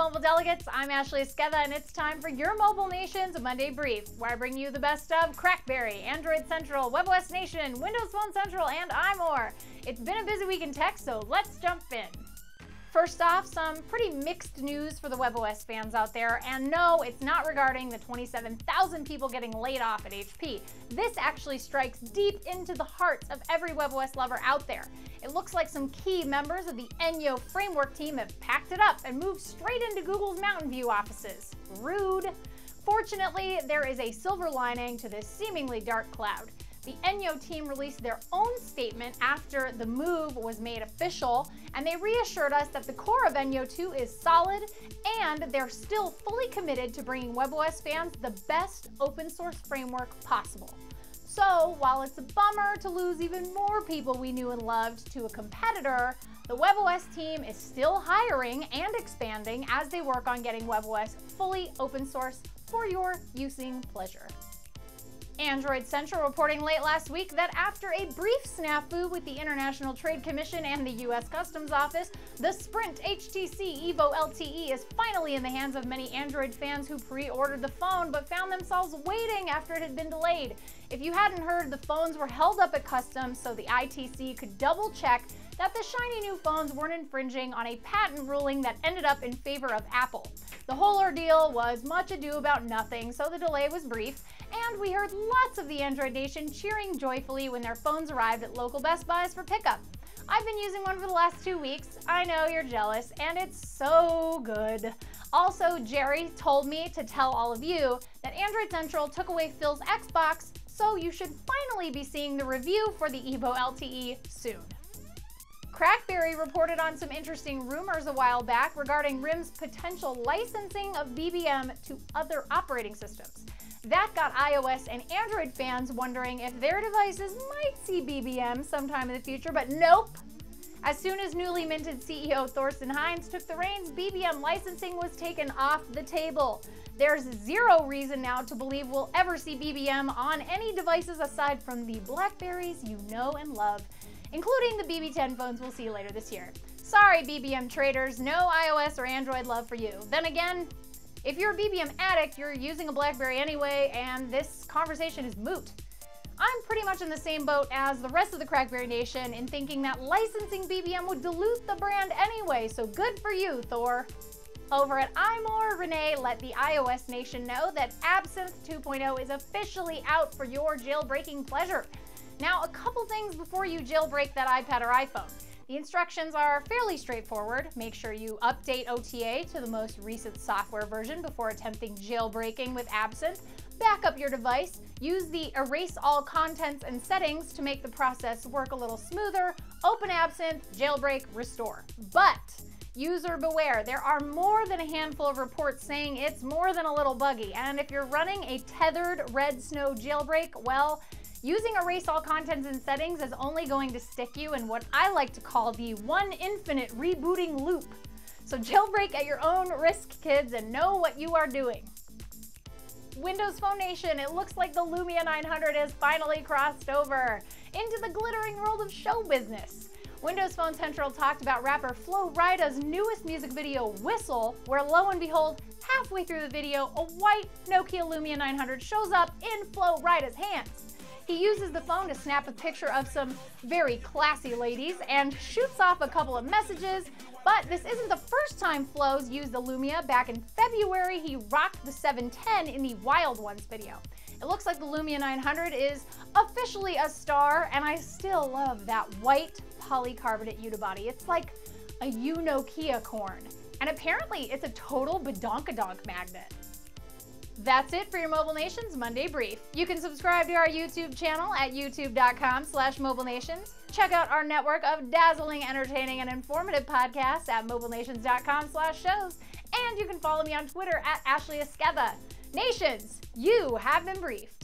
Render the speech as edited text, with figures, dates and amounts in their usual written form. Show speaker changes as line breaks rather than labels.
mobile delegates, I'm Ashley Esqueda, and it's time for your Mobile Nation's Monday Brief, where I bring you the best of CrackBerry, Android Central, WebOSNation, Windows Phone Central, and iMore. It's been a busy week in tech, so let's jump in. First off, some pretty mixed news for the WebOS fans out there, and no, it's not regarding the 27,000 people getting laid off at HP. This actually strikes deep into the hearts of every WebOS lover out there. It looks like some key members of the Enyo framework team have packed it up and moved straight into Google's Mountain View offices. Rude. Fortunately, there is a silver lining to this seemingly dark cloud. The Enyo team released their own statement after the move was made official, and they reassured us that the core of Enyo 2 is solid, and they're still fully committed to bringing WebOS fans the best open source framework possible. So, while it's a bummer to lose even more people we knew and loved to a competitor, the WebOS team is still hiring and expanding as they work on getting WebOS fully open source for your using pleasure. Android Central reporting late last week that after a brief snafu with the International Trade Commission and the US Customs Office, the Sprint HTC EVO LTE is finally in the hands of many Android fans who pre-ordered the phone but found themselves waiting after it had been delayed. If you hadn't heard, the phones were held up at customs so the ITC could double check that the shiny new phones weren't infringing on a patent ruling that ended up in favor of Apple. The whole ordeal was much ado about nothing, so the delay was brief, and we heard lots of the Android Nation cheering joyfully when their phones arrived at local Best Buys for pickup. I've been using one for the last 2 weeks. I know you're jealous, and it's so good. Also, Jerry told me to tell all of you that Android Central took away Phil's Xbox, so you should finally be seeing the review for the EVO LTE soon. CrackBerry reported on some interesting rumors a while back regarding RIM's potential licensing of BBM to other operating systems. That got iOS and Android fans wondering if their devices might see BBM sometime in the future, but nope. As soon as newly minted CEO Thorsten Heinz took the reins, BBM licensing was taken off the table. There's zero reason now to believe we'll ever see BBM on any devices aside from the BlackBerries you know and love, including the BB10 phones we'll see later this year. Sorry, BBM traders, no iOS or Android love for you. Then again, if you're a BBM addict, you're using a BlackBerry anyway, and this conversation is moot. I'm pretty much in the same boat as the rest of the CrackBerry Nation in thinking that licensing BBM would dilute the brand anyway, so good for you, Thor. Over at iMore, Renee let the iOS Nation know that Absinthe 2.0 is officially out for your jailbreaking pleasure. Now, a couple things before you jailbreak that iPad or iPhone. The instructions are fairly straightforward. Make sure you update OTA to the most recent software version before attempting jailbreaking with Absinthe. Back up your device. Use the Erase All Contents and Settings to make the process work a little smoother. Open Absinthe, jailbreak, restore. But user beware, there are more than a handful of reports saying it's more than a little buggy. And if you're running a tethered Red Snow jailbreak, well, using Erase All Contents and Settings is only going to stick you in what I like to call the one infinite rebooting loop. So jailbreak at your own risk, kids, and know what you are doing. Windows Phone Nation, it looks like the Lumia 900 has finally crossed over into the glittering world of show business. Windows Phone Central talked about rapper Flo Rida's newest music video, Whistle, where lo and behold, halfway through the video, a white Nokia Lumia 900 shows up in Flo Rida's hands. He uses the phone to snap a picture of some very classy ladies and shoots off a couple of messages, but this isn't the first time Flo's used the Lumia. Back in February, he rocked the 710 in the Wild Ones video. It looks like the Lumia 900 is officially a star, and I still love that white polycarbonate unibody. It's like a Nokia corn, and apparently it's a total badonkadonk magnet. That's it for your Mobile Nation's Monday Brief. You can subscribe to our YouTube channel at youtube.com/mobilenations. Check out our network of dazzling, entertaining, and informative podcasts at mobilenations.com/shows. And you can follow me on Twitter at Ashley Esqueda. Nations, you have been briefed.